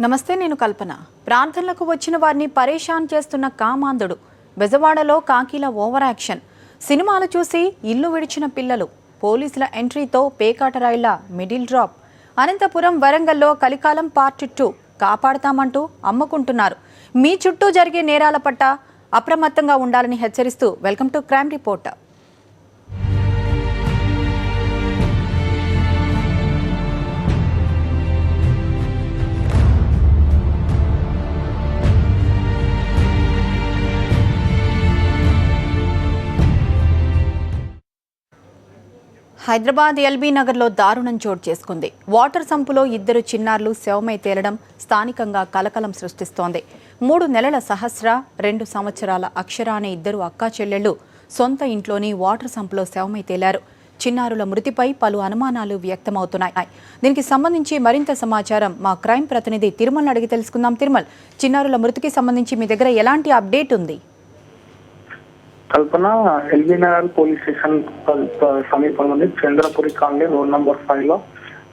నమస్తే, నేను కల్పన. ప్రార్థనలకు వచ్చిన వారిని పరేషాన్ చేస్తున్న కామాంధుడు. బెజవాడలో కాకీల ఓవర్ యాక్షన్. సినిమాలు చూసి ఇల్లు విడిచిన పిల్లలు. పోలీసుల ఎంట్రీతో పేకాటరాయిల మిడిల్ డ్రాప్. అనంతపురం, వరంగల్లో కలికాలం పార్ట్ 2 కాపాడతామంటూ అమ్ముకుంటున్నారు. మీ చుట్టూ జరిగే నేరాల పట్ల అప్రమత్తంగా ఉండాలని హెచ్చరిస్తూ welcome to crime report. Hyderabad LB నగర్లో దారుణం చోటు చేసుకుంది. వాటర్ సంపులో 2 చిన్నారులు శవమై తేలడం స్థానికంగా కలకలం సృష్టిస్తోంది. 3 నెలల సహస్ర, 2 సంవత్సరాల అక్షర అనే 2 అక్కా చెల్లెళ్లు సొంత ఇంట్లోని వాటర్ సంపులో శవమై తేలారు. చిన్నారుల మృతిపై పలు అనుమానాలు వ్యక్తమవుతున్నాయి. దీనికి సంబంధించి మరింత సమాచారం మా క్రైమ్ ప్రతినిధి తిరుమల్ అడిగి తెలుసుకుందాం. తిరుమల్, చిన్నారుల మృతికి సంబంధించి మీ దగ్గర ఎలాంటి అప్డేట్ ఉంది? కల్పన, ఎల్బీ నగర్ పోలీస్ స్టేషన్ సమీపంలోని చంద్రపురి కాలనీ రోడ్ నంబర్ 5 లో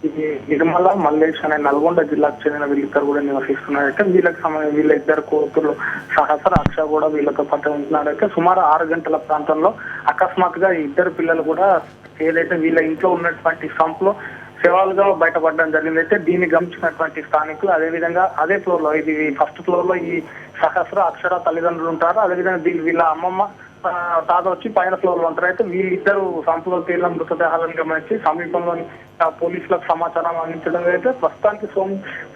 ఇది నిర్మల మల్లేష్ అనే నల్గొండ జిల్లాకు చెందిన వీళ్ళిద్దరు కూడా నివసిస్తున్నారైతే వీళ్ళ 2 కూతురు సహస్ర, అక్ష కూడా వీళ్ళతో పాటు ఉంటున్నారైతే సుమారు 6 గంటల ప్రాంతంలో అకస్మాత్తుగా ఈ 2 పిల్లలు కూడా ఏదైతే వీళ్ళ ఇంట్లో ఉన్నటువంటి సంపులో శవాలుగా బయటపడడం జరిగింది. అయితే దీన్ని గమనించినటువంటి స్థానికులు అదేవిధంగా అదే ఫ్లోర్ లో, ఇది ఫస్ట్ ఫ్లోర్ లో ఈ సహస్ర, అక్షర తల్లిదండ్రులు ఉంటారు. అదేవిధంగా వీళ్ళ అమ్మమ్మ, తాత వచ్చి పైన ఫ్లోర్ లో ఉంటారు. అయితే వీళ్ళిద్దరు సంపులో తేలిన మృతదేహాలను గమనించి సమీపంలోని పోలీసులకు సమాచారం అందించడం అయితే ప్రస్తుతానికి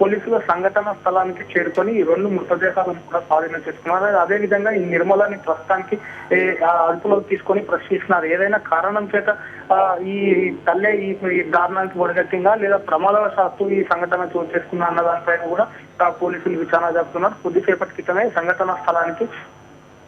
పోలీసులు సంఘటన స్థలానికి చేరుకొని ఈ 2 మృతదేహాలను కూడా స్వాధీనం చేసుకున్నారు. అదేవిధంగా ఈ నిర్మలాని ప్రస్తుతానికి అదుపులోకి తీసుకొని ప్రశ్నిస్తున్నారు. ఏదైనా కారణం చేత ఈ తల్లే ఈ దారుణానికి ఒడిగట్టిందా లేదా ప్రమాదవశాత్తు ఈ సంఘటన చోటు చేసుకున్నా అన్న దానిపైన కూడా పోలీసులు విచారణ జరుపుతున్నారు. కొద్దిసేపటి క్రితమే సంఘటన స్థలానికి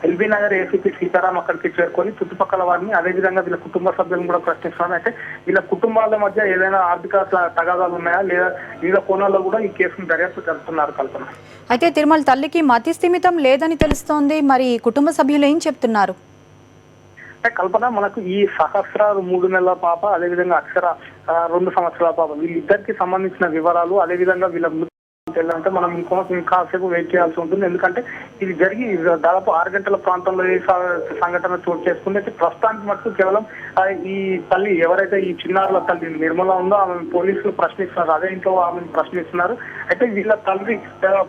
ఎల్బీ నగర్ ఏసీపీ సీతారాం అక్కడికి చేరుకొని చుట్టుపక్కల వారిని అదేవిధంగా వీళ్ళ కుటుంబ సభ్యులను కూడా ప్రశ్నిస్తున్నారు. అయితే వీళ్ళ కుటుంబాల మధ్య ఏదైనా ఆర్థిక తగాదాలు ఉన్నాయా లేదా వివిధ కోణాల్లో కూడా ఈ కేసును దర్యాప్తు జరుపుతున్నారు. కల్పన, అయితే తిరుమల తల్లికి మతి స్థిమితం లేదని తెలుస్తోంది. మరి కుటుంబ సభ్యులు ఏం చెప్తున్నారు? కల్పన, మనకు ఈ సహస్ర 3 నెలల పాప, అదేవిధంగా అక్షర 2 సంవత్సరాల పాప, వీళ్ళిద్దరికి సంబంధించిన వివరాలు అదేవిధంగా వీళ్ళ అంటే మనం ఇంకాసేపు వెయిట్ చేయాల్సి ఉంటుంది. ఎందుకంటే ఇది జరిగి దాదాపు 6 గంటల ప్రాంతంలో ఈ సంఘటన చోటు చేసుకుంది. అయితే ప్రస్తుతానికి మటుకు కేవలం ఈ తల్లి ఎవరైతే ఈ చిన్నారుల తల్లి నిర్మల ఉందో ఆమె పోలీసులు ప్రశ్నిస్తున్నారు. అదే ఇంట్లో ఆమెను ప్రశ్నిస్తున్నారు. అయితే వీళ్ళ తల్లి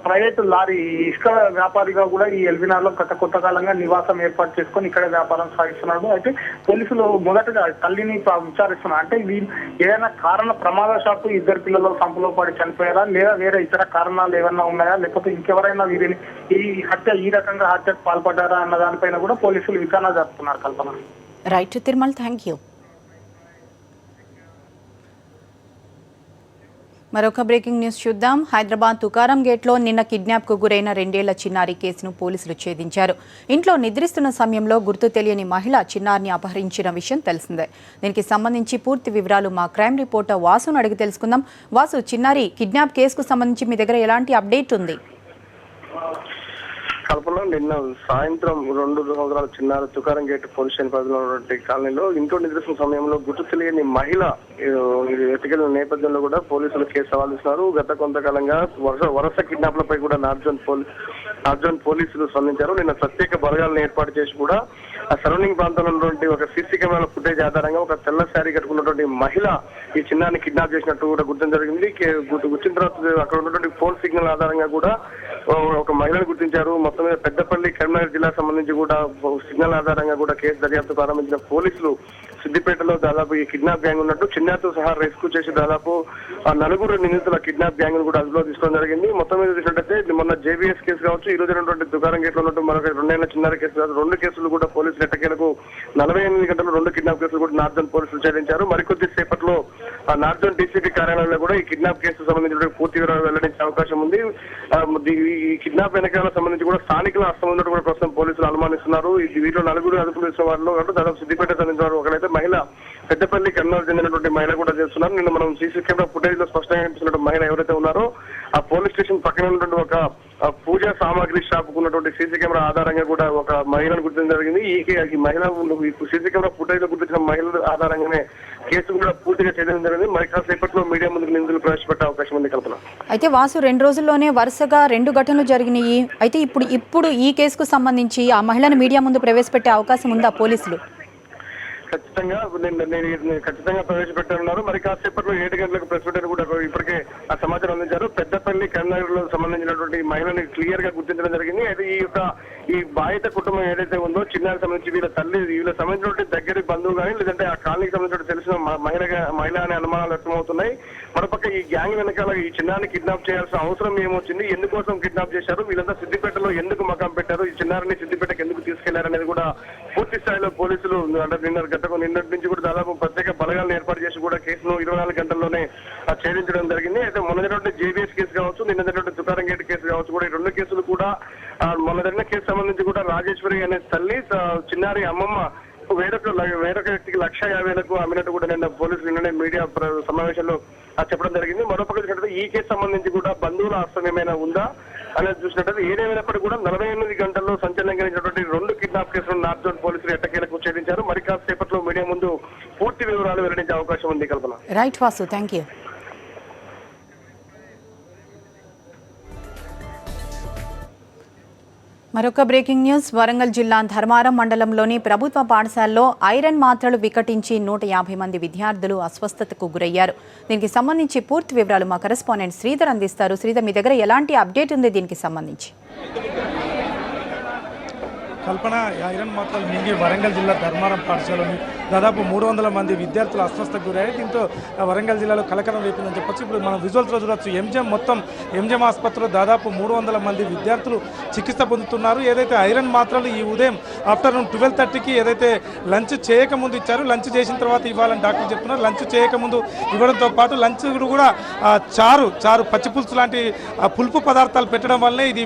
ప్రైవేట్ లారీ ఇసుక వ్యాపారిగా కూడా ఈ ఎల్బీనగర్ లో కొత్త కాలంగా నివాసం ఏర్పాటు చేసుకొని ఇక్కడే వ్యాపారం సాగిస్తున్నాడు. అయితే పోలీసులు మొదటగా తల్లిని విచారిస్తున్నారు. అంటే ఏదైనా కారణ ప్రమాదశాత్తు 2 పిల్లలు సంపులో పడి చనిపోయారా లేదా వేరే ఇతర కారణాలు ఏమన్నా ఉన్నాయా లేకపోతే ఇంకెవరైనా వీరిని ఈ రకంగా హత్యకు పాల్పడ్డారా అన్న దానిపైన కూడా పోలీసులు విచారణ జరుపుతున్నారు. కల్పన, రైట్ తిరుమల్, థ్యాంక్ యూ. మరొక బ్రేకింగ్ న్యూస్ చూద్దాం. హైదరాబాద్ తుకారం గేట్లో నిన్న కిడ్నాప్కు గురైన 2 ఏళ్ల చిన్నారి కేసును పోలీసులు ఛేదించారు. ఇంట్లో నిద్రిస్తున్న సమయంలో గుర్తు తెలియని మహిళ చిన్నారిని అపహరించిన విషయం తెలిసిందే. దీనికి సంబంధించి పూర్తి వివరాలు మా క్రైమ్ రిపోర్టర్ వాసును అడిగి తెలుసుకుందాం. వాసు, చిన్నారి కిడ్నాప్ కేసుకు సంబంధించి మీ దగ్గర ఎలాంటి అప్డేట్ ఉంది? కల్పన, నిన్న సాయంత్రం 2 సంవత్సరాల చిన్నారు తుకారం గేట్ పోలీస్ స్టేషన్ పరిధిలో ఉన్నటువంటి కాలనీలో ఇంట్లో నిద్రిస్తున్న సమయంలో గుర్తు తెలియని మహిళ వెతికిన నేపథ్యంలో కూడా పోలీసులు కేసు సవాలిస్తున్నారు. గత కొంతకాలంగా వరుస కిడ్నాప్లపై కూడా నార్జోన్ పోలీసులు స్పందించారు. నిన్న ప్రత్యేక బలగాలను ఏర్పాటు చేసి కూడా ఆ సరౌండింగ్ ప్రాంతంలో ఉన్నటువంటి ఒక సీసీ కెమెరాల ఫుటేజ్ ఆధారంగా ఒక తెల్ల శారీ కట్టుకున్నటువంటి మహిళ ఈ చిన్నాన్ని కిడ్నాప్ చేసినట్టు కూడా గుర్తించడం జరిగింది. గుర్తించిన తర్వాత అక్కడ ఉన్నటువంటి ఫోన్ సిగ్నల్ ఆధారంగా కూడా ఒక మహిళను గుర్తించారు. మొత్తం మీద పెద్దపల్లి, కరీంనగర్ జిల్లాకు సంబంధించి కూడా సిగ్నల్ ఆధారంగా కూడా కేసు దర్యాప్తు ప్రారంభించిన పోలీసులు సిద్దిపేటలో దాదాపు ఈ కిడ్నాప్ గ్యాంగ్ ఉన్నట్టు చిన్నారితో సహా రెస్క్యూ చేసి దాదాపు 4 నిందితుల కిడ్నాప్ గ్యాంగ్ కూడా అదుపులో తీసుకోవడం జరిగింది. మొత్తం మీద చూసినట్టయితే మొన్న జేబీఎస్ కేసు కావచ్చు, ఈ రోజు ఉన్నటువంటి తుకారం గేట్లో ఉన్నట్టు మరొక 2 ఏళ్ల చిన్నారి కేసు కావచ్చు, 2 కేసులు కూడా పోలీసులు ఎట్టకేలకు 48 గంటలు 2 కిడ్నాప్ కేసులు కూడా నార్జోన్ పోలీసులు ఛేదించారు. మరికొద్ది సేపట్లో నార్జోన్ డీసీపీ కార్యాలయంలో కూడా ఈ కిడ్నాప్ కేసు సంబంధించిన పూర్తి వివరాలు వెల్లడించే అవకాశం ఉంది. ఈ కిడ్నాప్ వెనకాల సంబంధించి కూడా స్థానికుల హస్తం ఉన్నట్టు కూడా ప్రస్తుతం పోలీసులు అనుమానిస్తున్నారు. వీటిలో 4 అదుపులో ఇచ్చిన వారిలో దాదాపు సిద్దిపేట సంబంధించిన ఒకరైతే మహిళ పెద్దపల్లి, కరీంనగర్ చెందినటువంటి మహిళ కూడా చేస్తున్నారు. నిన్న మనం సీసీ కెమెరా ఫుటేజ్ లో స్పష్టంగా కనిపిస్తున్నటువంటి మహిళ ఎవరైతే ఉన్నారో ఆ పోలీస్ స్టేషన్ పక్కన ఉన్నటువంటి ఒక పూజా సామాగ్రి షాప్ ఉన్నటువంటి సీసీ కెమెరా ఆధారంగా కూడా ఒక మహిళను గుర్తించడం జరిగింది. ఈ మహిళ సీసీ కెమెరా ఫుటేజ్ లో గుర్తించిన మహిళల ఆధారంగానే కేసు కూడా పూర్తిగా చేయడం జరిగింది. మరి కాసేపట్లో మీడియా ముందుకు నిందితులు ప్రవేశపెట్టే అవకాశం ఉంది కల్పన. అయితే వాసు 2 రోజుల్లోనే వరుసగా 2 ఘటనలు జరిగినాయి. అయితే ఇప్పుడు ఈ కేసుకు సంబంధించి ఆ మహిళను మీడియా ముందు ప్రవేశపెట్టే అవకాశం ఉందా పోలీసులు? ఖచ్చితంగా ప్రవేశపెట్టనున్నారు. మరి కాసేపట్లో 7 గంటలకు ప్రెస్ మీట్ కూడా ఇప్పటికే ఆ సమాచారం అందించారు. పెద్దపల్లి కరీంనగర్ లో సంబంధించినటువంటి మహిళని క్లియర్ గా గుర్తించడం జరిగింది. అయితే ఈ బాధిత కుటుంబం ఏదైతే ఉందో చిన్నారికి సంబంధించి వీళ్ళ సంబంధించినటువంటి దగ్గర బంధువు కానీ లేదంటే ఆ కాలనీకి సంబంధించిన తెలిసిన మహిళ అనే అనుమానాలు వ్యక్తమవుతున్నాయి. మరోపక్క ఈ గ్యాంగ్ వెనకాల ఈ చిన్నారిని కిడ్నాప్ చేయాల్సిన అవసరం ఏమొచ్చింది, ఎందుకోసం కిడ్నాప్ చేశారు, వీళ్ళంతా సిద్దిపేటలో ఎందుకు మకాం పెట్టారు, ఈ చిన్నారిని సిద్దిపేటకి ఎందుకు తీసుకెళ్లారనేది కూడా పూర్తి స్థాయిలో పోలీసులు నిన్నటి నుంచి కూడా దాదాపు ప్రత్యేక బలగాలను ఏర్పాటు చేసి కూడా కేసును 24 గంటల్లోనే ఛేదించడం జరిగింది. అయితే మొన్న జరిగినటువంటి జేబీఎస్ కేసు కావచ్చు, నిన్న జరిగినటువంటి తుకారం గేట్ కేసు కావచ్చు కూడా ఈ 2 కేసులు కూడా మొన్న జరిగిన కేసు సంబంధించి కూడా రాజేశ్వరి అనే తల్లి చిన్నారి అమ్మమ్మ వేరొక వ్యక్తికి 1,50,000కు అమ్మినట్టు కూడా నిన్న పోలీసులు నిన్ననే మీడియా సమావేశంలో చెప్పడం జరిగింది. మరోపక్క ఈ కేసు సంబంధించి కూడా బంధువుల హస్తం ఏమైనా ఉందా అనేది చూసినట్టు ఏదేమైనప్పటికీ కూడా 48 గంటల్లో సంచలనం కలిగినటువంటి 2 కిడ్నాప్ కేసులను నార్త్ జోన్ పోలీసులు ఎట్టకేలకు ఛేదించారు. మరి కాసేపట్లో మీడియా ముందు పూర్తి వివరాలు వెల్లడించే అవకాశం ఉంది Kalpana. Right Vasu, thank you. మరొక బ్రేకింగ్ న్యూస్. వరంగల్ జిల్లా ధర్మారం మండలంలోని ప్రభుత్వ పాఠశాలలో ఐరన్ మాత్రలు వికటించి 150 మంది విద్యార్థులు అస్వస్థతకు గురయ్యారు. దీనికి సంబంధించి పూర్తి వివరాలు మా కరెస్పాండెంట్ శ్రీధర్ అందిస్తారు. శ్రీధర్, మీ దగ్గర ఎలాంటి అప్డేట్ ఉంది దీనికి సంబంధించి? కల్పన, ఐరన్ మాత్రలు మింగి వరంగల్ జిల్లా ధర్మారం పాఠశాలని దాదాపు 300 మంది విద్యార్థులు అస్వస్థతకు గురయ్యారు. దీంతో వరంగల్ జిల్లాలో కలకలం రేపిందని చెప్పొచ్చు. ఇప్పుడు మనం విజువల్స్లో చూడొచ్చు. ఎంజిఎం ఆసుపత్రిలో దాదాపు 300 మంది విద్యార్థులు చికిత్స పొందుతున్నారు. ఏదైతే ఐరన్ మాత్రలు ఈ ఉదయం ఆఫ్టర్నూన్ 12:30కి ఏదైతే లంచ్ చేయకముందు ఇచ్చారు, లంచ్ చేసిన తర్వాత ఇవ్వాలని డాక్టర్ చెప్తున్నారు. లంచ్ చేయకముందు ఇవ్వడంతో పాటు లంచ్ కూడా చారు పచ్చిపులుసు లాంటి పులుపు పదార్థాలు పెట్టడం వల్లే ఇది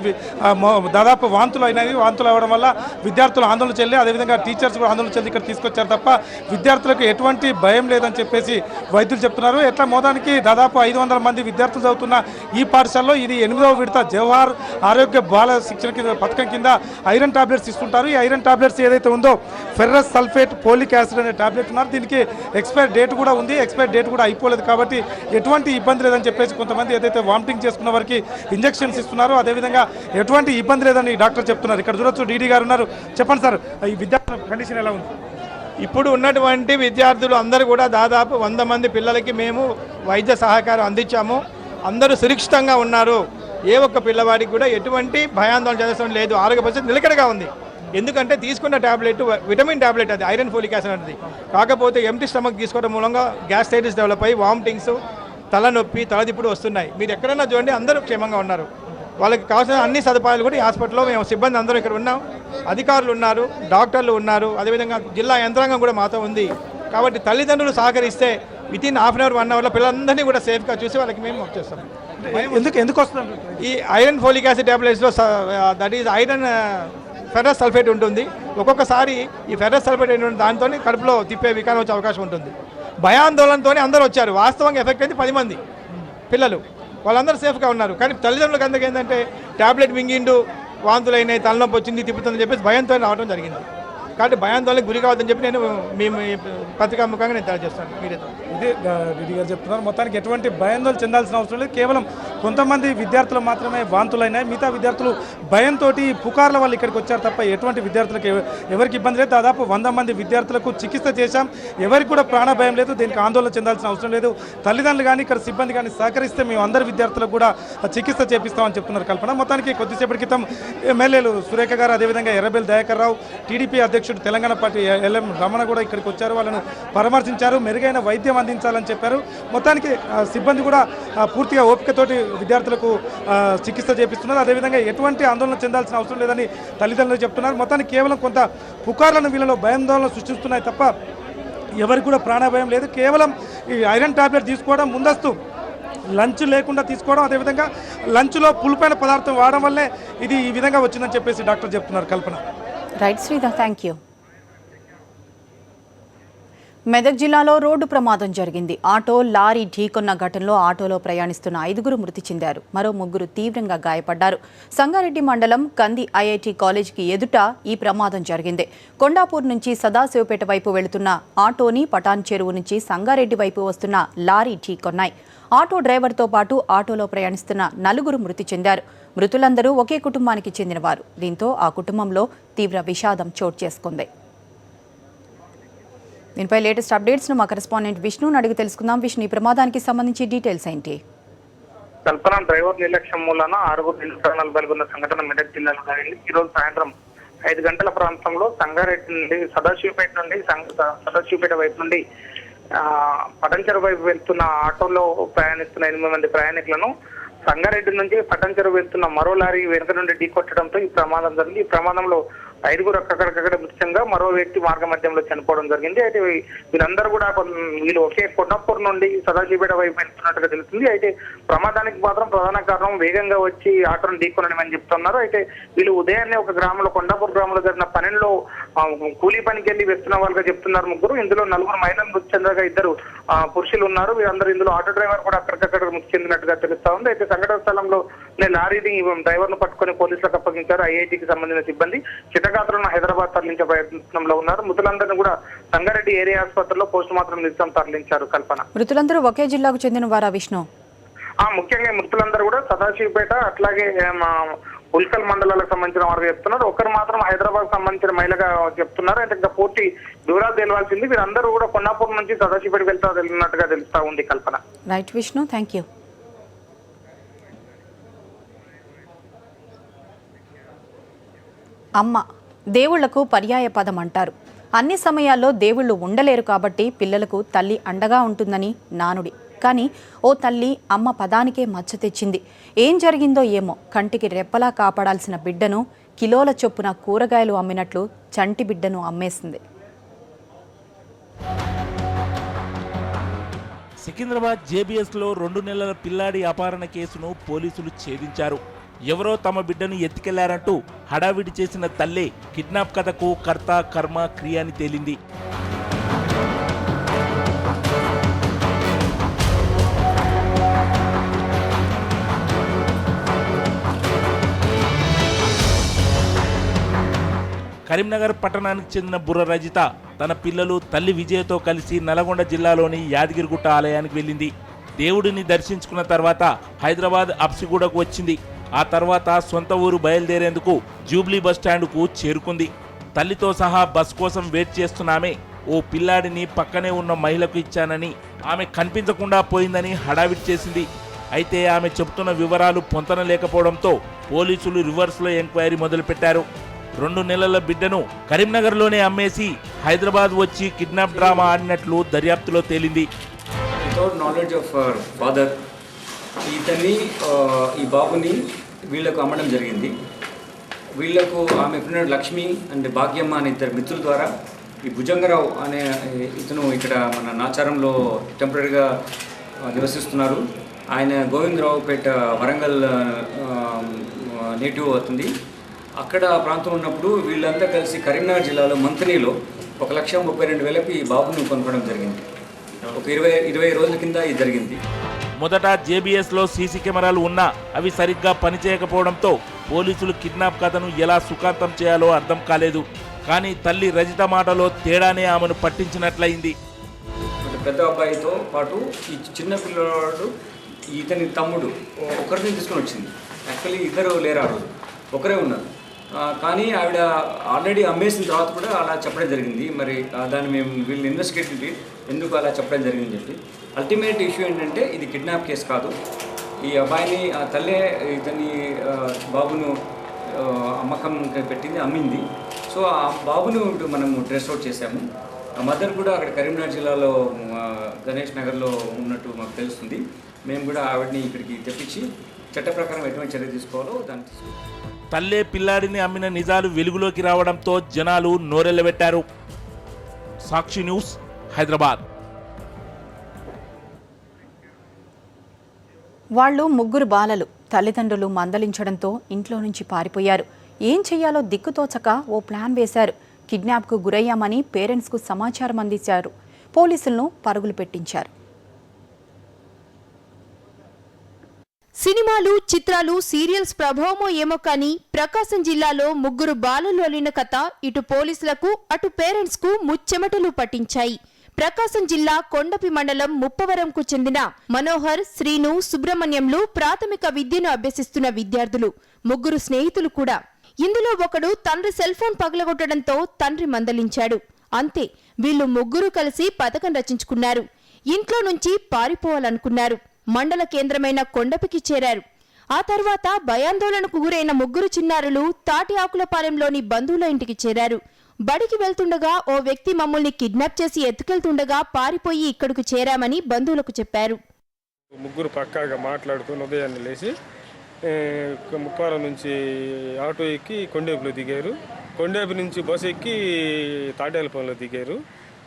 దాదాపు వాంతులు అయినవి. వాంతులు అవ్వడం వల్ల విద్యార్థులు ఆందోళన చెల్లి, అదేవిధంగా టీచర్స్ కూడా ఆందోళన చెల్లి ఇక్కడ తీసుకొచ్చారు తప్ప విద్యార్థులకు ఎటువంటి భయం లేదని చెప్పేసి వైద్యులు చెప్తున్నారు. ఎట్లా మోదానికి దాదాపు 500 మంది విద్యార్థులు చదువుతున్న ఈ పాఠశాలలో ఇది 8వ విడత జవహర్ ఆరోగ్య బాల శిక్షణ పథకం కింద ఐరన్ టాబ్లెట్స్ ఇస్తుంటారు. ఈ ఐరన్ టాబ్లెట్స్ ఏదైతే ఉందో ఫెర్రస్ సల్ఫేట్ పోలిక్ యాసిడ్ అనే టాబ్లెట్ ఉన్నారు. దీనికి ఎక్స్పైర్ డేట్ కూడా ఉంది. ఎక్స్పైర్ డేట్ కూడా అయిపోలేదు కాబట్టి ఎటువంటి ఇబ్బంది లేదని చెప్పేసి కొంతమంది ఏదైతే వామిటింగ్ చేసుకున్న వారికి ఇంజెక్షన్స్ ఇస్తున్నారు. అదేవిధంగా ఎటువంటి ఇబ్బంది లేదని డాక్టర్ చెప్తున్నారు. ఇక్కడ చూడొచ్చు, డీడీ గారు ఉన్నారు. చెప్పండి సార్, ఈ విద్యార్థుల కండిషన్ ఎలా ఉంది? ఇప్పుడు ఉన్నటువంటి విద్యార్థులు అందరూ కూడా దాదాపు 100 మంది పిల్లలకి మేము వైద్య సహకారం అందించాము. అందరూ సురక్షితంగా ఉన్నారు. ఏ ఒక్క పిల్లవాడికి కూడా ఎటువంటి భయాందోళన చేదడం లేదు. ఆరోగ్య పరిస్థితి నిలకడగా ఉంది. ఎందుకంటే తీసుకున్న టాబ్లెట్ విటమిన్ టాబ్లెట్, అది ఐరన్ ఫోలిక్ యాసిడ్ అనేది. కాకపోతే ఎంటీ స్టమక్ తీసుకోవడం మూలంగా గ్యాస్ట్రైటిస్ డెవలప్ అయ్యి వామిటింగ్స్, తలనొప్పి, తలదిప్పుడు వస్తున్నాయి. మీరు ఎక్కడైనా చూడండి, అందరూ క్షేమంగా ఉన్నారు. వాళ్ళకి కావాల్సిన అన్ని సదుపాయాలు కూడా ఈ హాస్పిటల్లో మేము సిబ్బంది అందరూ ఇక్కడ ఉన్నాం. అధికారులు ఉన్నారు, డాక్టర్లు ఉన్నారు, అదేవిధంగా జిల్లా యంత్రాంగం కూడా మాతో ఉంది. కాబట్టి తల్లిదండ్రులు సహకరిస్తే వితిన్ హాఫ్ అన్ అవర్ 1 అవర్లో పిల్లలందరినీ కూడా సేఫ్గా చూసి వాళ్ళకి మేము వర్క్ చేస్తాం. ఎందుకు వస్తుంది ఈ ఐరన్ ఫోలిక్ యాసిడ్ టాబ్లెట్స్లో that is iron ferrous sulphate ఉంటుంది. ఒక్కొక్కసారి ఈ ఫెర్రస్ సల్ఫేట్ ఏంటంటే దాంతో కడుపులో తిప్పే వికారం వచ్చే అవకాశం ఉంటుంది. భయాందోళనతోనే అందరూ వచ్చారు. వాస్తవంగా ఎఫెక్ట్ అయితే 10 మంది పిల్లలు, వాళ్ళందరూ సేఫ్గా ఉన్నారు. కానీ తల్లిదండ్రులకు అందరికీ ఏంటంటే టాబ్లెట్ మింగిండు, వాంతులైనాయి, తలనొప్పి వచ్చింది, తిప్పుతుందని చెప్పేసి భయంతో రావడం జరిగింది. కాబట్టి భయాందోళనకు గురి కావద్దని చెప్పి నేను మేము పత్రికాముఖంగా నేను తెలియజేస్తాను. మీరేతో ఇదే రెడ్డి గారు చెప్తున్నారు. మొత్తానికి ఎటువంటి భయాందోళన చెందాల్సిన అవసరం లేదు. కేవలం కొంతమంది విద్యార్థులు మాత్రమే వాంతులైనాయి. మిగతా విద్యార్థులు భయంతో పుకార్ల వల్ల ఇక్కడికి వచ్చారు తప్ప ఎటువంటి విద్యార్థులకు ఎవరికి ఇబ్బంది లేదు. దాదాపు 100 మంది విద్యార్థులకు చికిత్స చేశాం. ఎవరికి కూడా ప్రాణ భయం లేదు. దీనికి ఆందోళన చెందాల్సిన అవసరం లేదు. తల్లిదండ్రులు కానీ ఇక్కడ సిబ్బంది కానీ సహకరిస్తే మేము అందరి విద్యార్థులకు కూడా చికిత్స చేపిస్తామని చెప్తున్నారు కల్పన. మొత్తానికి కొద్దిసేపటి క్రితం ఎమ్మెల్యేలు సురేఖ గారు, అదేవిధంగా ఎర్రబెల్లి దయాకర్ రావు, టీడీపీ అధ్యక్షుడు తెలంగాణ పార్టీ ఎల్ఎం రమణ కూడా ఇక్కడికి వచ్చారు. వాళ్ళను పరామర్శించారు, మెరుగైన వైద్యం అందించాలని చెప్పారు. మొత్తానికి సిబ్బంది కూడా పూర్తిగా ఓపికతోటి విద్యార్థులకు చికిత్స చేపిస్తున్నారు. అదేవిధంగా ఎటువంటి ఆందోళన చెందాల్సిన అవసరం లేదని తల్లిదండ్రులు చెప్తున్నారు. మొత్తానికి కేవలం కొంత పుకార్లను వీళ్ళలో భయాందోళన సృష్టిస్తున్నాయి తప్ప ఎవరికి కూడా ప్రాణభయం లేదు. కేవలం ఈ ఐరన్ టాబ్లెట్ తీసుకోవడం, ముందస్తు లంచ్ లేకుండా తీసుకోవడం, అదేవిధంగా లంచ్లో పులుపైన పదార్థం వాడడం వల్లే ఇది ఈ విధంగా వచ్చిందని చెప్పేసి డాక్టర్ చెప్తున్నారు. Kalpana. Right Sridhar, thank you. Medak జిల్లాలో రోడ్డు ప్రమాదం జరిగింది. ఆటో లారీ ఢీకొన్న ఘటనలో ఆటోలో ప్రయాణిస్తున్న 5 మృతి చెందారు. మరో 3 తీవ్రంగా గాయపడ్డారు. సంగారెడ్డి మండలం కంది ఐఐటి కాలేజీకి ఎదుట ఈ ప్రమాదం జరిగింది. కొండాపూర్ నుంచి సదాశివపేట వైపు వెళుతున్న ఆటోని పటాన్ చెరువు నుంచి సంగారెడ్డి వైపు వస్తున్న లారీ ఢీకొన్నాయి. ఆటో డ్రైవర్తో పాటు ఆటోలో ప్రయాణిస్తున్న 4 మృతి చెందారు. మృతులందరూ ఒకే కుటుంబానికి చెందినవారు. దీంతో ఆ కుటుంబంలో తీవ్ర విషాదం చోటు చేసుకుంది. దీనిపై లేటెస్ట్ అప్డేట్స్ను మా కరెస్పాండెంట్ విష్ణుని అడిగి తెలుసుకుందాం. విష్ణు, ఈ ప్రమాదానికి సంబంధించి డీటెయిల్స్ ఏంటి? కల్పన డ్రైవర్ నిర్లక్ష్యం మూలన 6 ప్రాణాలు పాల్గొన్న సంఘటన మెదక్ జిల్లాలో జరిగింది. ఈ రోజు సాయంత్రం 5 గంటల ప్రాంతంలో సంగారెడ్డి నుండి సదాశివపేట వైపు నుండి పటంచెరు వైపు వెళ్తున్న ఆటోలో ప్రయాణిస్తున్న 8 మంది ప్రయాణికులను సంగారెడ్డి నుంచి పటంచెరు వెళ్తున్న మరో లారీ వెనుక నుండి ఢీకొట్టడంతో ఈ ప్రమాదం జరిగింది. ఈ ప్రమాదంలో 5 అక్కడికక్కడ మృతంగా మరో వ్యక్తి మార్గ మధ్యంలో చనిపోవడం జరిగింది. అయితే వీరందరూ కూడా వీళ్ళు ఒకే కొండాపూర్ నుండి సదాశివపేట వైపు వెళ్తున్నట్టుగా తెలుస్తుంది. అయితే ప్రమాదానికి మాత్రం ప్రధాన కారణం వేగంగా వచ్చి ఆటోను ఢీకొనడం అని చెప్తున్నారు. అయితే వీళ్ళు ఉదయాన్నే ఒక గ్రామంలో కొండాపూర్ గ్రామంలో జరిగిన పనిలో కూలీ పనికి వెళ్ళి వెళ్తున్న వాళ్ళుగా చెప్తున్నారు 3. ఇందులో 4 మహిళలు మృతి చెందగా 2 పురుషులు ఉన్నారు. వీరందరూ ఇందులో ఆటో డ్రైవర్ కూడా అక్కడికక్కడ మృతి చెందినట్టుగా తెలుస్తా ఉంది. అయితే సంఘటన స్థలంలో లారీని డ్రైవర్ ను పట్టుకుని పోలీసులకు అప్పగించారు ఐఐటికి సంబంధించిన సిబ్బంది. చిట్టగాత్రులను హైదరాబాద్ తరలించే ప్రయత్నంలో ఉన్నారు. మృతులందరినీ కూడా సంగారెడ్డి ఏరియా ఆసుపత్రిలో పోస్ట్ మార్టం నిమిత్తం తరలించారు. కల్పన, మృతులందరూ ఒకే జిల్లాకు చెందిన వారా విష్ణు? ముఖ్యంగా మృతులందరూ కూడా సదాశివపేట అట్లాగే ఉల్కల్ మండలాలకు సంబంధించిన వారు చెప్తున్నారు. ఒకరు మాత్రం హైదరాబాద్ సంబంధించిన మహిళగా చెప్తున్నారు. అంటే ఇంకా పూర్తి వివరాలు తెలియాల్సింది. వీరందరూ కూడా కొండాపూర్ నుంచి సదాశివపేట వెళ్ళినట్టుగా తెలుస్తా ఉంది. Kalpana. Right Vishnu, thank you. అమ్మ దేవుళ్లకు పర్యాయ పదం అంటారు. అన్ని సమయాల్లో దేవుళ్ళు ఉండలేరు కాబట్టి పిల్లలకు తల్లి అండగా ఉంటుందని నానుడి. కానీ ఓ తల్లి అమ్మ పదానికే మచ్చ తెచ్చింది. ఏం జరిగిందో ఏమో, కంటికి రెప్పలా కాపాడాల్సిన బిడ్డను కిలోల చొప్పున కూరగాయలు అమ్మినట్లు చంటి బిడ్డను అమ్మేసింది. సికింద్రాబాద్ జేబీఎస్లో 2 నెలల పిల్లాడి అపహరణ కేసును పోలీసులు ఛేదించారు. ఎవరో తమ బిడ్డను ఎత్తుకెళ్లారంటూ హడావిడి చేసిన తల్లే కిడ్నాప్ కథకు కర్త కర్మ క్రియ అని తేలింది. కరీంనగర్ పట్టణానికి చెందిన బుర్ర రజిత తన పిల్లలు తల్లి విజయతో కలిసి నల్గొండ జిల్లాలోని యాదగిరిగుట్ట ఆలయానికి వెళ్ళింది. దేవుడిని దర్శించుకున్న తర్వాత హైదరాబాద్ అప్సిగూడకు వచ్చింది. ఆ తర్వాత సొంత ఊరు బయలుదేరేందుకు జూబ్లీ బస్టాండ్కు చేరుకుంది. తల్లితో సహా బస్ కోసం వెయిట్ చేస్తున్నామే ఓ పిల్లాడిని పక్కనే ఉన్న మహిళకు ఇచ్చానని, ఆమె కనిపించకుండా పోయిందని హడావిడి చేసింది. అయితే ఆమె చెబుతున్న వివరాలు పొంతన లేకపోవడంతో పోలీసులు రివర్స్లో ఎంక్వైరీ మొదలుపెట్టారు. 2 నెలల బిడ్డను కరీంనగర్లోనే అమ్మేసి హైదరాబాద్ వచ్చి కిడ్నాప్ డ్రామా ఆడినట్లు దర్యాప్తులో తేలింది. వితౌట్ నాలెడ్జ్ ఆఫ్ ఫాదర్ ఈ బాబుని వీళ్లకు అమ్మడం జరిగింది. వీళ్లకు ఆమె ఫ్రెండ్ లక్ష్మి అండ్ భాగ్యమ్మ అనే 2 మిత్రుల ద్వారా ఈ భుజంగరావు అనే ఇతను ఇక్కడ మన నాచారంలో టెంపరీగా నివసిస్తున్నారు. ఆయన గోవిందరావుపేట వరంగల్ నేటివ్ అవుతుంది. అక్కడ ప్రాంతంలో ఉన్నప్పుడు వీళ్ళంతా కలిసి కరీంనగర్ జిల్లాలో మంతనీలో 1,32,000కు ఈ బాబును కొనుక్కోవడం జరిగింది. ఒక 20 రోజుల కింద ఇది జరిగింది. మొదట జేబీఎస్లో సీసీ కెమెరాలు ఉన్నా అవి సరిగ్గా పనిచేయకపోవడంతో పోలీసులు కిడ్నాప్ కథను ఎలా సుఖాంతం చేయాలో అర్థం కాలేదు. కానీ తల్లి రజిత మాటలో తేడానే ఆమెను పట్టించినట్లయింది. పెద్ద అబ్బాయితో పాటు ఈ చిన్న పిల్లవాడు ఇతని తమ్ముడు ఒకరిని తీసుకొని వచ్చింది. యాక్చువల్లీ 2 లేరు, ఆ రోజు ఒకరే ఉన్నారు. కానీ ఆవిడ ఆల్రెడీ అమ్మేసిన తర్వాత కూడా అలా చెప్పడం జరిగింది. మరి దాన్ని మేము వీళ్ళని ఇన్వెస్టిగేట్ చేసి ఎందుకు అలా చెప్పడం జరిగిందని చెప్పి అల్టిమేట్ ఇష్యూ ఏంటంటే ఇది కిడ్నాప్ కేసు కాదు. ఈ అబ్బాయిని ఆ తల్లే ఇతని బాబును అమ్మకం పెట్టింది, అమ్మింది. సో ఆ బాబును మనము ట్రేస్ అవుట్ చేశాము. ఆ మదర్ కూడా అక్కడ కరీంనగర్ జిల్లాలో గణేష్ నగర్లో ఉన్నట్టు మాకు తెలుస్తుంది. మేము కూడా ఆవిడని ఇక్కడికి తెప్పించి చట్ట ప్రకారం ఎటువంటి చర్య తీసుకోవాలో దాన్ని తీసుకుంటాం. తల్లే పిల్లాడిని అమ్మిన నిజాలు వెలుగులోకి రావడంతో జనాలు నోరెళ్లబెట్టారు. సాక్షి న్యూస్, హైదరాబాద్. వాళ్ళు 3 బాలలు. తల్లిదండ్రులు మందలించడంతో ఇంట్లో నుంచి పారిపోయారు. ఏం చెయ్యాలో దిక్కుతోచక ఓ ప్లాన్ వేశారు. కిడ్నాప్కు గురయ్యామని పేరెంట్స్కు సమాచారం అందించారు. పోలీసులను పరుగులు పెట్టించారు. సినిమాలు, చిత్రాలు, సీరియల్స్ ప్రభావమో ఏమో కానీ ప్రకాశం జిల్లాలో ముగ్గురు బాలలు అల్లిన కథ ఇటు పోలీసులకు అటు పేరెంట్స్ కు ముచ్చెమటలు పట్టించాయి. ప్రకాశం జిల్లా కొండపి మండలం ముప్పవరంకు చెందిన మనోహర్, శ్రీను, సుబ్రహ్మణ్యంలు ప్రాథమిక విద్యను అభ్యసిస్తున్న విద్యార్థులు. ముగ్గురు స్నేహితులు కూడా. ఇందులో ఒకడు తండ్రి సెల్ ఫోన్ పగలగొట్టడంతో తండ్రి మందలించాడు. అంతే, వీళ్లు ముగ్గురు కలిసి పథకం రచించుకున్నారు. ఇంట్లో నుంచి పారిపోవాలనుకున్నారు. మండల కేంద్రమైన కొండపికి చేరారు. ఆ తర్వాత భయాందోళనకు గురైన ముగ్గురు చిన్నారులు తాటి ఆకులపాలెంలోని బంధువుల ఇంటికి చేరారు. బడికి వెళ్తుండగా ఓ వ్యక్తి మమ్మల్ని కిడ్నాప్ చేసి ఎత్తుకెళ్తుండగా పారిపోయి ఇక్కడికి చేరామని బంధువులకు చెప్పారు. ముగ్గురు పక్కాగా మాట్లాడుకుని ఉదయాన్నే లేచి ముప్పారం నుంచి ఆటో ఎక్కి కొండేపులో దిగారు. కొండేపు నుంచి బస్సు ఎక్కి తాటేలపల్లిలో దిగారు.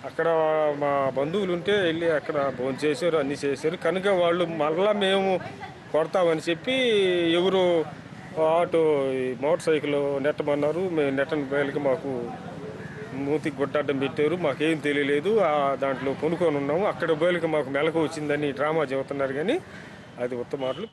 అక్కడ మా బంధువులు ఉంటే వెళ్ళి అక్కడ భోజనం చేశారు, అన్నీ చేశారు. కనుక వాళ్ళు మళ్ళా మేము కొడతామని చెప్పి ఎవరు ఆటో మోటార్ సైకిల్ నెట్టమన్నారు. మేము నెట్టని బయలుకి మాకు మూతికి గుడ్డడ్డం పెట్టారు. మాకేం తెలియలేదు. దాంట్లో కొనుక్కొని ఉన్నాము. అక్కడ బయలుకి మాకు మెలకు వచ్చిందని డ్రామా చెబుతున్నారు, కానీ అది ఉత్తమ మాటలు.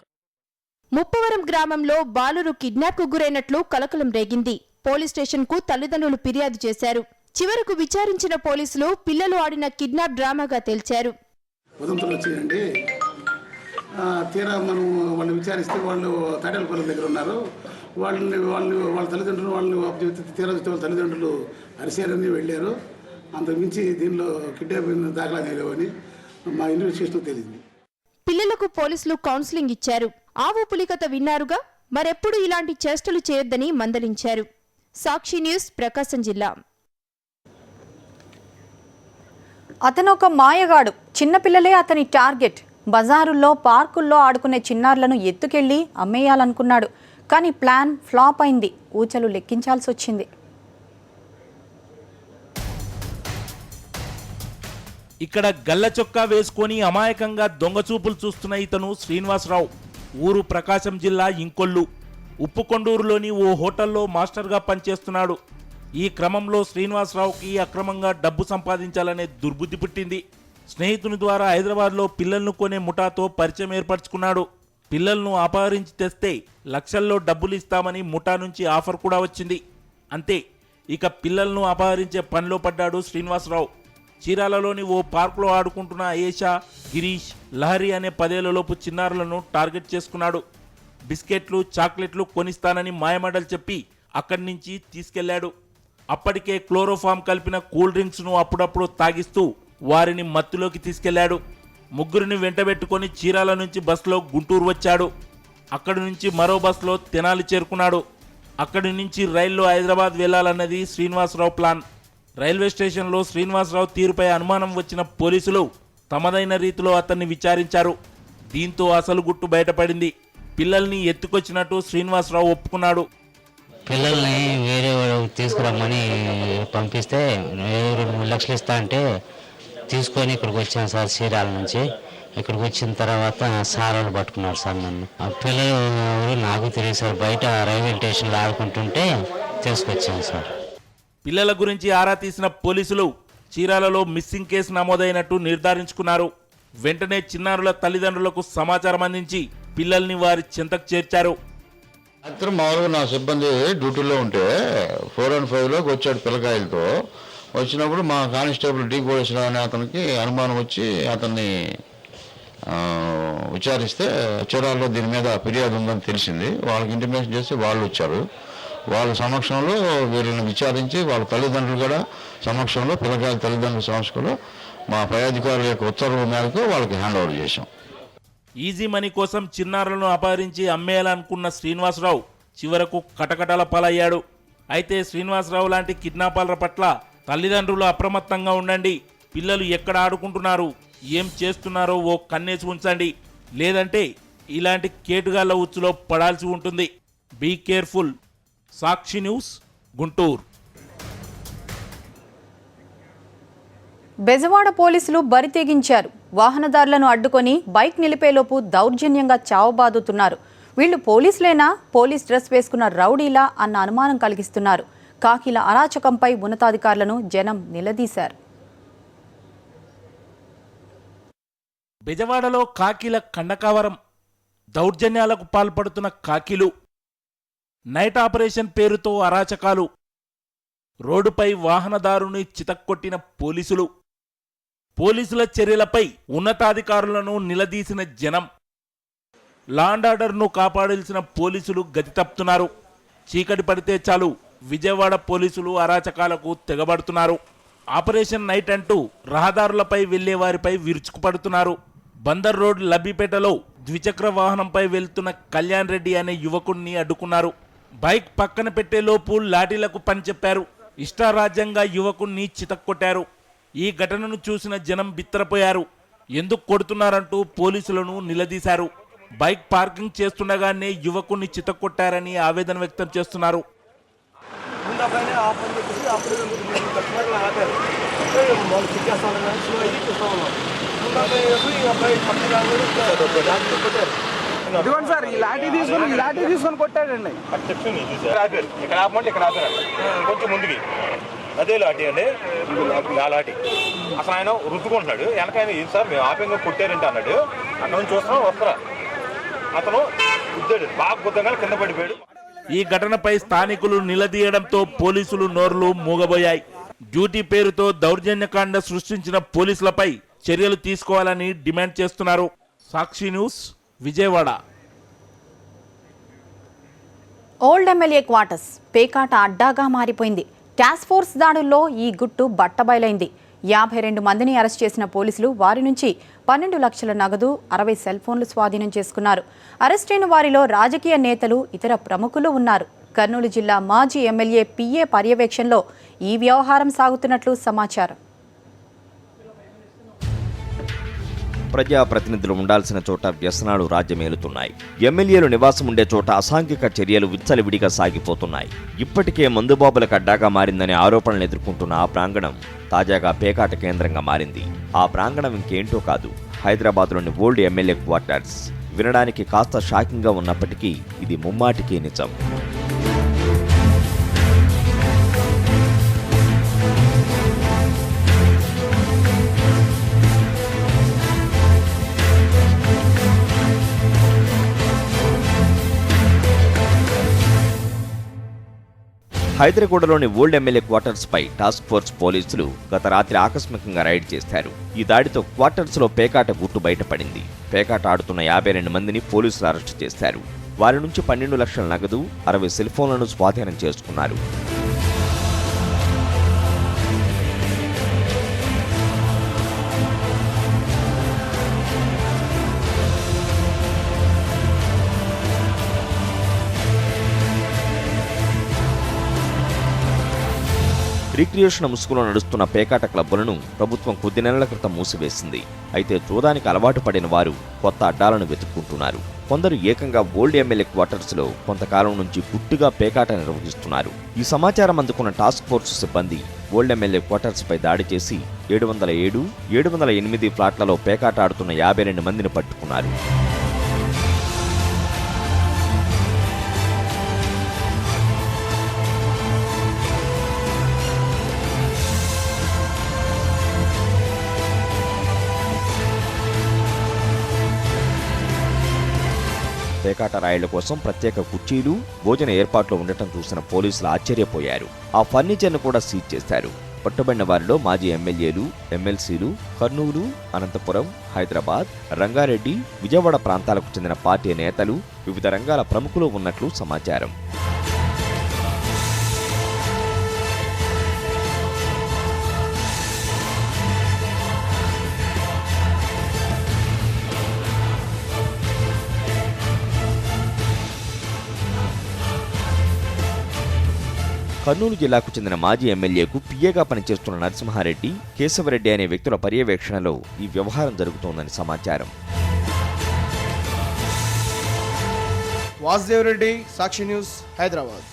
ముప్పవరం గ్రామంలో బాలురు కిడ్నాప్ కు గురైనట్లు కలకలం రేగింది. పోలీస్ స్టేషన్ కు తల్లిదండ్రులు ఫిర్యాదు చేశారు. చివరకు విచారించిన పోలీసులు పిల్లలు ఆడిన కిడ్నాప్ డ్రామాగా తేల్చారు. ఉదంతులు వచ్చిందండి. తీరా మనం వాళ్ళని విచారిస్తే వాళ్ళు తాడేలపల్లి దగ్గర ఉన్నారు. వాళ్ళ తల్లిదండ్రులు వాళ్ళని తీరా వాళ్ళ తల్లిదండ్రులు అరిసేరని వెళ్ళారు. అంతకుమించి దీనిలో కిడ్నాప్ దాఖలా చేయలేవని మా ఇన్వెస్టిగేషన్ తెలిసింది. పిల్లలకు పోలీసులు కౌన్సిలింగ్ ఇచ్చారు. ఆవు పులికథ విన్నారుగా, మరెప్పుడు ఇలాంటి చేష్టలు చేయొద్దని మందలించారు. సాక్షి న్యూస్, ప్రకాశం జిల్లా. అతనొక మాయగాడు. చిన్నపిల్లలే అతని టార్గెట్. బజారుల్లో, పార్కుల్లో ఆడుకునే చిన్నారులను ఎత్తుకెళ్లి అమ్మేయాలనుకున్నాడు. కానీ ప్లాన్ ఫ్లాప్ అయింది. ఊచలు లెక్కించాల్సి వచ్చింది. ఇక్కడ గల్ల చొక్కా వేసుకొని అమాయకంగా దొంగచూపులు చూస్తున్న ఇతను శ్రీనివాసరావు. ఊరు ప్రకాశం జిల్లా ఇంకొల్లు. ఉప్పుకొండూరులోని ఓ హోటల్లో మాస్టర్గా పనిచేస్తున్నాడు. ఈ క్రమంలో శ్రీనివాసరావుకి అక్రమంగా డబ్బు సంపాదించాలనే దుర్బుద్ధి పుట్టింది. స్నేహితుని ద్వారా హైదరాబాద్లో పిల్లలను కొనే ముఠాతో పరిచయం ఏర్పరచుకున్నాడు. పిల్లలను అపహరించి తెస్తే లక్షల్లో డబ్బులు ఇస్తామని ముఠా నుంచి ఆఫర్ కూడా వచ్చింది. అంతే, ఇక పిల్లలను అపహరించే పనిలో పడ్డాడు శ్రీనివాసరావు. చీరాలలోని ఓ పార్కులో ఆడుకుంటున్న ఏషా, గిరీష్, లహరి అనే 10 ఏళ్లలోపు చిన్నారులను టార్గెట్ చేసుకున్నాడు. బిస్కెట్లు, చాక్లెట్లు కొనిస్తానని మాయమాటలు చెప్పి అక్కడి నుంచి తీసుకెళ్లాడు. అప్పటికే క్లోరోఫామ్ కలిపిన కూల్ డ్రింక్స్ను అప్పుడప్పుడు తాగిస్తూ వారిని మత్తులోకి తీసుకెళ్లాడు. ముగ్గురిని వెంటబెట్టుకొని చీరాల నుంచి బస్సులో గుంటూరు వచ్చాడు. అక్కడి నుంచి మరో బస్సులో తెనాలి చేరుకున్నాడు. అక్కడి నుంచి రైల్లో హైదరాబాద్ వెళ్లాలన్నది శ్రీనివాసరావు ప్లాన్. రైల్వే స్టేషన్లో శ్రీనివాసరావు తీరుపై అనుమానం వచ్చిన పోలీసులు తమదైన రీతిలో అతన్ని విచారించారు. దీంతో అసలు గుట్టు బయటపడింది. పిల్లల్ని ఎత్తుకొచ్చినట్టు శ్రీనివాసరావు ఒప్పుకున్నాడు. పిల్లల్ని వేరే తీసుకురమ్మని పంపిస్తే 2-3 లక్షలు ఇస్తా అంటే తీసుకొని ఇక్కడికి వచ్చాను సార్. చీరాల నుంచి ఇక్కడికి వచ్చిన తర్వాత సార్ వాళ్ళు పట్టుకున్నారు సార్ నన్ను. ఆ పిల్లలు నాకు తెలియదు సార్. బయట రైల్వే స్టేషన్లో ఆడుకుంటుంటే తీసుకొచ్చాను సార్. పిల్లల గురించి ఆరా తీసిన పోలీసులు చీరాలలో మిస్సింగ్ కేసు నమోదైనట్టు నిర్ధారించుకున్నారు. వెంటనే చిన్నారుల తల్లిదండ్రులకు సమాచారం అందించి పిల్లల్ని వారి చెంతకు చేర్చారు. రాత్రి మామూలుగా నా సిబ్బంది డ్యూటీలో ఉంటే 4-5లోకి వచ్చాడు పిల్లకాయలతో. వచ్చినప్పుడు మా కానిస్టేబుల్ డి కోటేశ్వరరావు అనే అతనికి అనుమానం వచ్చి అతన్ని విచారిస్తే చీరాల్లో దీని మీద ఫిర్యాదు ఉందని తెలిసింది. వాళ్ళకి ఇంటిమేషన్ చేసి వాళ్ళు వచ్చారు. వాళ్ళ సమక్షంలో వీళ్ళని విచారించి వాళ్ళ తల్లిదండ్రులు కూడా సమక్షంలో, పిల్లకాయల తల్లిదండ్రుల సమక్షంలో మా పై అధికారుల యొక్క ఉత్తర్వుల మేరకు వాళ్ళకి హ్యాండ్ ఓవర్ చేశాం. ఈజీ మనీ కోసం చిన్నారులను అపహరించి అమ్మేయాలనుకున్న శ్రీనివాసరావు చివరకు కటకటాల పాలయ్యాడు. అయితే శ్రీనివాసరావు లాంటి కిడ్నాపర్ల పట్ల తల్లిదండ్రులు అప్రమత్తంగా ఉండండి. పిల్లలు ఎక్కడ ఆడుకుంటున్నారు, ఏం చేస్తున్నారో ఓ కన్నేసి ఉంచండి. లేదంటే ఇలాంటి కేటుగాళ్ల ఉచ్చులో పడాల్సి ఉంటుంది. Be careful. Sakshi news, Guntur. Bezawada పోలీసులు బరితెగించారు. వాహనదారులను అడ్డుకొని బైక్ నిలిపేలోపు దౌర్జన్యంగా చావబాదుతున్నారు. వీళ్లు పోలీసులేనా, పోలీస్ డ్రెస్ వేసుకున్న రౌడీలా అన్న అనుమానం కలిగిస్తున్నారు. కాకిల అరాచకంపై ఉన్నతాధికారులను జనం నిలదీశారు. బెజవాడలో కాకిల కండకావరం, దౌర్జన్యాలకు పాల్పడుతున్న కాకిలు, నైట్ ఆపరేషన్ పేరుతో అరాచకాలు, రోడ్డుపై వాహనదారుని చితక్కొట్టిన పోలీసులు, పోలీసుల చర్యలపై ఉన్నతాధికారులను నిలదీసిన జనం, లా అండ్ ఆర్డర్ను కాపాడాల్సిన పోలీసులు గతి తప్పుతున్నారు. చీకటి పడితే చాలు విజయవాడ పోలీసులు అరాచకాలకు తెగబడుతున్నారు. ఆపరేషన్ నైట్ అంటూ రహదారులపై వెళ్లే వారిపై విరుచుకుపడుతున్నారు. బందర్ రోడ్ లబ్బిపేటలో ద్విచక్ర వాహనంపై వెళ్తున్న కళ్యాణ్ రెడ్డి అనే యువకుడిని అడ్డుకున్నారు. బైక్ పక్కన పెట్టేలోపు లాఠీలకు పని చెప్పారు. ఇష్టారాజ్యంగా యువకుణ్ణి చితక్కొట్టారు. ఈ ఘటనను చూసిన జనం బిత్తరపోయారు. ఎందుకు కొడుతున్నారంటూ పోలీసులను నిలదీశారు. బైక్ పార్కింగ్ చేస్తుండగానే యువకుణ్ణి చితక్కొట్టారని ఆవేదన వ్యక్తం చేస్తున్నారు. సార్ ఈ లాఠీ తీసుకొని కొట్టాడండి. ఇక్కడ ఆపమంటే ఇక్కడ ఆపారు, కొంచెం ముందుకి అదే లాఠీ అండి. ఆ లాఠీ అసలు ఆయన రుద్దుకుంటున్నాడు. వెనకాయన ఏం సార్ మేము ఆపంగా కొట్టారంటే అన్నాడు. అక్కడ నుంచి చూస్తున్నాం వస్తారా, అతను గుద్దాడు, బాగా గుద్దంగా కింద పడిపోయాడు. ఈ ఘటనపై స్థానికులు నిలదీయడంతో పోలీసులు నోర్లు మూగబోయాయి. డ్యూటీ పేరుతో దౌర్జన్యకాండ సృష్టించిన పోలీసులపై చర్యలు తీసుకోవాలని డిమాండ్ చేస్తున్నారు. Sakshi news, Vijayawada. Old MLA quarters పేకాట అడ్డాగా మారిపోయింది. టాస్క్ ఫోర్స్ దాడుల్లో ఈ గుట్టు బట్టబయలైంది. 52 మందిని అరెస్ట్ చేసిన పోలీసులు వారి నుంచి 12 లక్షల నగదు, 60 సెల్ ఫోన్లు స్వాధీనం చేసుకున్నారు. అరెస్ట్ అయిన వారిలో రాజకీయ నేతలు, ఇతర ప్రముఖులు ఉన్నారు. కర్నూలు జిల్లా మాజీ ఎమ్మెల్యే పిఏ పర్యవేక్షణలో ఈ వ్యవహారం సాగుతున్నట్లు సమాచారం. ప్రజాప్రతినిధులు ఉండాల్సిన చోట వ్యసనాలు రాజ్యమేలుతున్నాయి. ఎమ్మెల్యేలు నివాసం ఉండే చోట అసాంఘిక చర్యలు విచ్చలవిడిగా సాగిపోతున్నాయి. ఇప్పటికే మందుబాబులకు అడ్డాగా మారిందనే ఆరోపణలు ఎదుర్కొంటున్న ఆ ప్రాంగణం తాజాగా పేకాట కేంద్రంగా మారింది. ఆ ప్రాంగణం ఇంకేంటో కాదు, హైదరాబాద్లోని ఓల్డ్ ఎమ్మెల్యే క్వార్టర్స్. వినడానికి కాస్త షాకింగ్గా ఉన్నప్పటికీ ఇది ముమ్మాటికి నిజం. హైదరాబాద్లోని ఓల్డ్ ఎమ్మెల్యే క్వార్టర్స్ పై టాస్క్ ఫోర్స్ పోలీసులు గత రాత్రి ఆకస్మికంగా రైడ్ చేశారు. ఈ దాడితో క్వార్టర్స్ లో పేకాట గుట్టు బయటపడింది. పేకాట ఆడుతున్న 52 మందిని పోలీసులు అరెస్టు చేశారు. వారి నుంచి 12 లక్షల నగదు, 60 సెల్ ఫోన్లను స్వాధీనం చేసుకున్నారు. రిక్రియేషన్ ముసుగులో నడుస్తున్న పేకాట క్లబ్బులను ప్రభుత్వం కొద్ది నెలల క్రితం మూసివేసింది. అయితే చూదానికి అలవాటు పడిన వారు కొత్త అడ్డాలను వెతుక్కుంటున్నారు. కొందరు ఏకంగా ఓల్డ్ ఎమ్మెల్యే క్వార్టర్స్ లో కొంతకాలం నుంచి గుట్టుగా పేకాట నిర్వహిస్తున్నారు. ఈ సమాచారం అందుకున్న టాస్క్ ఫోర్స్ సిబ్బంది ఓల్డ్ ఎమ్మెల్యే క్వార్టర్స్ పై దాడి చేసి 707, 708 ఫ్లాట్లలో పేకాట ఆడుతున్న 52 మందిని పట్టుకున్నారు. పేకాట రాయిళ్ల కోసం ప్రత్యేక కుర్చీలు, భోజన ఏర్పాట్లు ఉండటం చూసిన పోలీసులు ఆశ్చర్యపోయారు. ఆ ఫర్నిచర్ను కూడా సీజ్ చేశారు. పట్టుబడిన వారిలో మాజీ ఎమ్మెల్యేలు, ఎమ్మెల్సీలు, కర్నూలు, అనంతపురం, హైదరాబాద్, రంగారెడ్డి, విజయవాడ ప్రాంతాలకు చెందిన పార్టీ నేతలు, వివిధ రంగాల ప్రముఖులు ఉన్నట్లు సమాచారం. కర్నూలు జిల్లాకు చెందిన మాజీ ఎమ్మెల్యేకు పిఏగా పనిచేస్తున్న నరసింహారెడ్డి, కేశవరెడ్డి అనే వ్యక్తుల పర్యవేక్షణలో ఈ వ్యవహారం జరుగుతోందని సమాచారం. వాసుదేవరెడ్డి, సాక్షి న్యూస్, హైదరాబాద్.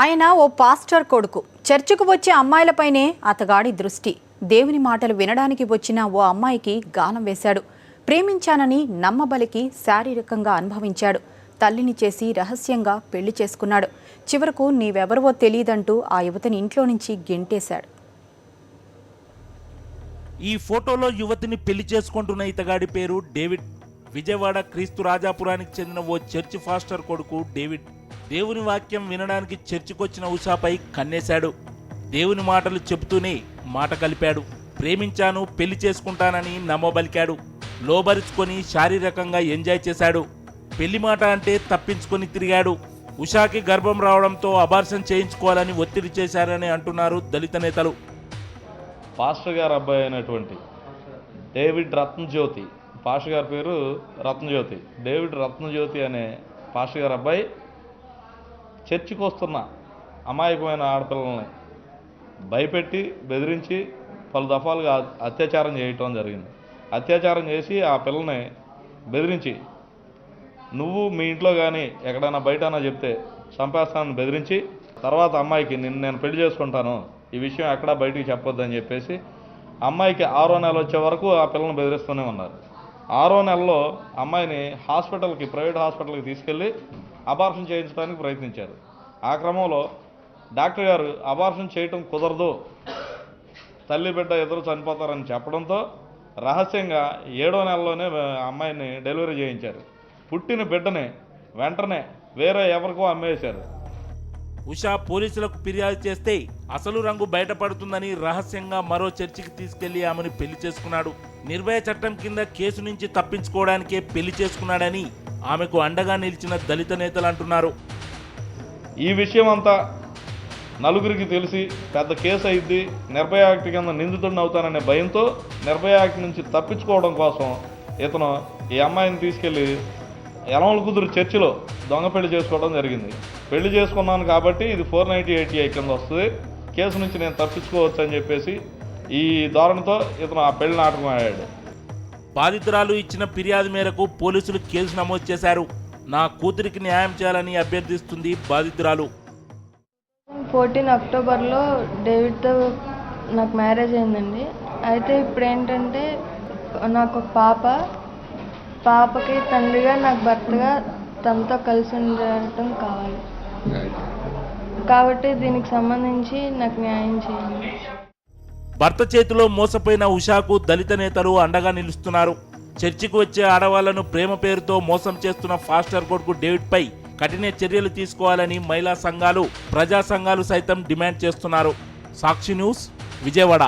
ఆయన ఓ పాస్టర్ కొడుకు. చర్చికి వచ్చే అమ్మాయిలపైనే అతగాడి దృష్టి. దేవుని మాటలు వినడానికి వచ్చిన ఓ అమ్మాయికి గాలం వేశాడు. ప్రేమించానని నమ్మబలికి శారీరకంగా అనుభవించాడు. తల్లిని చేసి రహస్యంగా పెళ్లి చేసుకున్నాడు. చివరకు నీవెవరవో తెలియదంటూ ఆ యువతని ఇంట్లో నుంచి గెంటేశాడు. ఈ ఫోటోలో యువతిని పెళ్లి చేసుకుంటున్న ఇతగాడి పేరు డేవిడ్. విజయవాడ క్రీస్తు రాజాపురానికి చెందిన ఓ చర్చి ఫాస్టర్ కొడుకు డేవిడ్. దేవుని వాక్యం వినడానికి చర్చికొచ్చిన ఉషాపై కన్నేశాడు. దేవుని మాటలు చెబుతూనే మాట కలిపాడు. ప్రేమించాను, పెళ్లి చేసుకుంటానని నమ్మబలికాడు. లోబరుచుకొని శారీరకంగా ఎంజాయ్ చేశాడు. పెళ్లి మాట అంటే తప్పించుకొని తిరిగాడు. ఉషాకి గర్భం రావడంతో అబార్షన్ చేయించుకోవాలని ఒత్తిడి చేశారని అంటున్నారు దళిత నేతలు. పాస్టర్ గారు అబ్బాయి అయినటువంటి డేవిడ్ రత్నజ్యోతి, పాస్టర్ గారి పేరు రత్నజ్యోతి, డేవిడ్ రత్నజ్యోతి అనే పాస్టర్ గారి అబ్బాయి చర్చికి వస్తున్న అమాయకమైన ఆడపిల్లల్ని భయపెట్టి బెదిరించి పలు దఫాలుగా అత్యాచారం చేయటం జరిగింది. అత్యాచారం చేసి ఆ పిల్లని బెదిరించి, నువ్వు మీ ఇంట్లో కానీ ఎక్కడైనా బయటనా చెప్తే చంపేస్తానని బెదిరించి, తర్వాత అమ్మాయికి నేను పెళ్లి చేసుకుంటాను, ఈ విషయం ఎక్కడా బయటికి చెప్పొద్దని చెప్పేసి అమ్మాయికి 6వ నెల వచ్చే వరకు ఆ పిల్లని బెదిరిస్తూనే ఉన్నారు. 6వ నెలలో అమ్మాయిని ప్రైవేట్ హాస్పిటల్కి తీసుకెళ్ళి అబార్షన్ చేయించడానికి ప్రయత్నించారు. ఆ క్రమంలో డాక్టర్ గారు అబార్షన్ చేయటం కుదరదు, తల్లి బిడ్డ ఇద్దరు చనిపోతారని చెప్పడంతో రహస్యంగా 7వ నెలలోనే అమ్మాయిని డెలివరీ చేయించారు. పుట్టిన బిడ్డని వెంటనే వేరే ఎవరికో అమ్మేశారు. ఉషా పోలీసులకు ఫిర్యాదు చేస్తే అసలు రంగు బయటపడుతుందని రహస్యంగా మరో చర్చికి తీసుకెళ్లి ఆమెను పెళ్లి చేసుకున్నాడు. నిర్భయ చట్టం కింద కేసు నుంచి తప్పించుకోవడానికే పెళ్లి చేసుకున్నాడని ఆమెకు అండగా నిలిచిన దళిత నేతలు అంటున్నారు. ఈ విషయం అంతా నలుగురికి తెలిసి పెద్ద కేసు అయింది, నిర్భయ యాక్ట్ కింద నిందితుడిని అవుతాననే భయంతో నిర్భయ యాక్ట్ నుంచి తప్పించుకోవడం కోసం ఇతను ఈ అమ్మాయిని తీసుకెళ్లి యలమల కుదురు చర్చిలో దొంగ పెళ్లి చేసుకోవడం జరిగింది. పెళ్లి చేసుకున్నాను కాబట్టి ఇది 490 కింద వస్తుంది, కేసు నుంచి నేను తప్పించుకోవచ్చు అని చెప్పేసి ఈ ధోరణితో ఇతను ఆ పెళ్లి నాటకం ఆడాడు. బాధితురాలు ఇచ్చిన ఫిర్యాదు మేరకు పోలీసులు కేసు నమోదు చేశారు. నా కూతురికి న్యాయం చేయాలని అభ్యర్థిస్తుంది బాధితురాలు. 14 అక్టోబర్లో డేవిడ్తో నాకు మ్యారేజ్ అయిందండి. అయితే ఇప్పుడు ఏంటంటే నాకు ఒక పాపకి తండ్రిగా నాకు భర్తగా తనతో కలిసి ఉండటం కావాలి. కాబట్టి దీనికి సంబంధించి నాకు న్యాయం చేయండి. భర్త చేతిలో మోసపోయిన ఉషాకు దళిత నేతలు అండగా నిలుస్తున్నారు. చర్చికి వచ్చే ఆడవాళ్లను ప్రేమ పేరుతో మోసం చేస్తున్న ఫాస్టర్ కొడుకు డేవిడ్పై కఠిన చర్యలు తీసుకోవాలని మహిళా సంఘాలు, ప్రజా సంఘాలు సైతం డిమాండ్ చేస్తున్నారు. సాక్షి న్యూస్, విజయవాడ.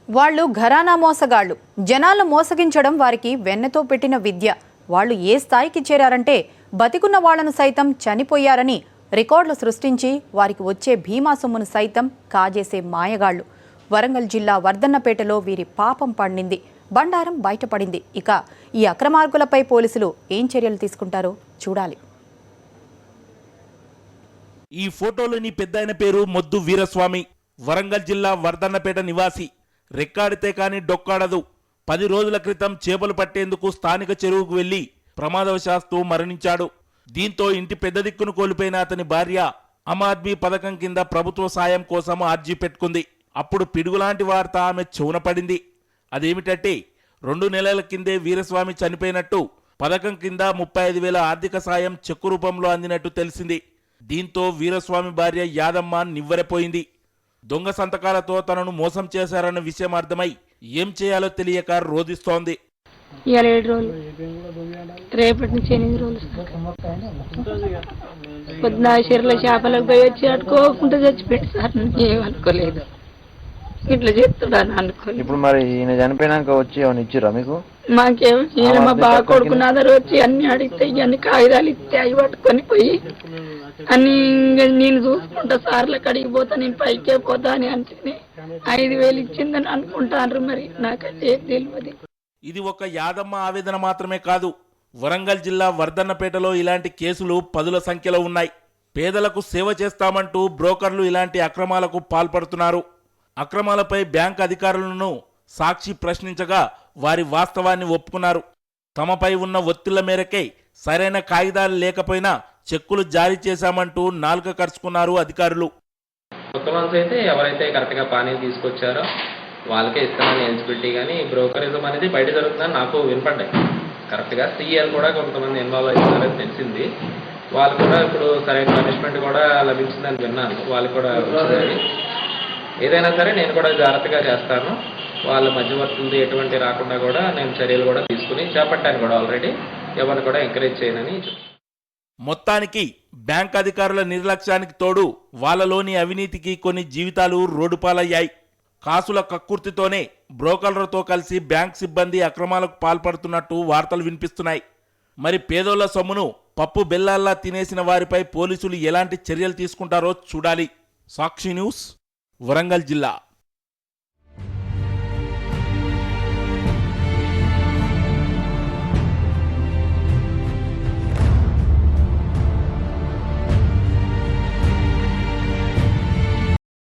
వాళ్ళు ఘరానా మోసగాళ్లు. జనాలను మోసగించడం వారికి వెన్నతో పెట్టిన విద్య. వాళ్ళు ఏ స్థాయికి చేరారంటే బతికున్న వాళ్లను సైతం చనిపోయారని రికార్డులు సృష్టించి వారికి వచ్చే భీమా సొమ్మును సైతం కాజేసే మాయగాళ్లు. వరంగల్ జిల్లా వర్ధన్నపేటలో వీరి పాపం పండింది, బండారం బయటపడింది. ఇక ఈ అక్రమార్కులపై పోలీసులు ఏం చర్యలు తీసుకుంటారో చూడాలి. ఈ ఫోటోలోని పెద్దాయన పేరు మొద్దు వీరస్వామి. వరంగల్ జిల్లా వర్ధన్నపేట నివాసి. రెక్కాడితే కానీ డొక్కాడదు. 10 రోజుల క్రితం చేపలు పట్టేందుకు స్థానిక చెరువుకు వెళ్లి ప్రమాదవశాత్తు మరణించాడు. దీంతో ఇంటి పెద్ద దిక్కును కోల్పోయిన అతని భార్య ఆమ్ ఆద్మీ పథకం కింద ప్రభుత్వ సాయం కోసం అర్జీ పెట్టుకుంది. అప్పుడు పిడుగులాంటి వార్త ఆమె చెవున పడింది. అదేమిటంటే 2 నెలల కిందే వీరస్వామి చనిపోయినట్టు, పథకం కింద 35,000 ఆర్థిక సాయం చెక్కు రూపంలో అందినట్టు తెలిసింది. దీంతో వీరస్వామి భార్య యాదమ్మ నివ్వెరపోయింది. దొంగ సంతకాలతో తనను మోసం చేశారన్న విషయం అర్థమై ఏం చేయాలో తెలియక రోధిస్తోంది. ఇవాళ 7 రోజులు, రేపటి నుంచి 8 రోజులు. పొద్దున చెరువులో చేపలకు పోయి వచ్చి అట్టుకోకుండా చచ్చిపోయాడు సార్. ఏమనుకోలేదు, ఇట్లా చెప్తున్నాను అనుకోలేదు. ఇప్పుడు మరి ఈయన చనిపోయినాక వచ్చి ఏమైనా ఇచ్చిరా మీకు? మాకేమో ఈయన మా బాగా కొడుకు నాదరు వచ్చి అన్ని అడిగితే అన్ని కాగితాలు ఇస్తే అవి పట్టుకొని పోయి అని నేను చూసుకుంటా సార్ల కడిగి పోతా, నేను పైకే పోతా అని అంటే 5,000 ఇచ్చిందని అనుకుంటాను. మరి నాకైతే తెలియదు. ఇది ఒక యాదమ్మ ఆవేదన మాత్రమే కాదు. వరంగల్ జిల్లా వర్ధన్నపేటలో ఇలాంటి కేసులు 10ల సంఖ్యలో ఉన్నాయి. పేదలకు సేవ చేస్తామంటూ బ్రోకర్లు ఇలాంటి అక్రమాలకు పాల్పడుతున్నారు. అక్రమాలపై బ్యాంక్ అధికారులను సాక్షి ప్రశ్నించగా వారి వాస్తవాన్ని ఒప్పుకున్నారు. తమపై ఉన్న ఒత్తిళ్ల మేరకే సరైన కాగితాలు లేకపోయినా చెక్కులు జారీ చేశామంటూ నాలుక కరుచుకున్నారు అధికారులు. కొత్త మనసు అయితే ఎవరైతే కరెక్ట్గా పానీలు తీసుకొచ్చారో వాళ్ళకే ఇస్తానని ఎలిజిబిలిటీ, కానీ బ్రోకరిజం అనేది బయట జరుగుతుందని నాకు వినపడ్డాయి. కరెక్ట్గా సిఎల్ కూడా కొంతమంది ఇన్వాల్వ్ అవుతున్నారని తెలిసింది. వాళ్ళు కూడా ఇప్పుడు సరైన పనిష్మెంట్ కూడా లభించిందని విన్నాను. వాళ్ళకి కూడా వచ్చిందని ఏదైనా సరే నేను కూడా జాగ్రత్తగా చేస్తాను. వాళ్ళ మధ్యవర్తులది ఎటువంటి రాకుండా కూడా నేను చర్యలు కూడా తీసుకుని చేపట్టాను కూడా ఆల్రెడీ. ఎవరిని కూడా ఎంకరేజ్ చేయనని. మొత్తానికి బ్యాంక్ అధికారుల నిర్లక్ష్యానికి తోడు వాళ్ళలోని అవినీతికి కొన్ని జీవితాలు రోడ్డుపాలయ్యాయి. కాసుల కక్కుర్తితోనే బ్రోకర్లతో కలిసి బ్యాంక్ సిబ్బంది అక్రమాలకు పాల్పడుతున్నట్టు వార్తలు వినిపిస్తున్నాయి. మరి పేదోళ్ల సొమ్మును పప్పు బెల్లాల్లా తినేసిన వారిపై పోలీసులు ఎలాంటి చర్యలు తీసుకుంటారో చూడాలి. సాక్షి న్యూస్, వరంగల్ జిల్లా.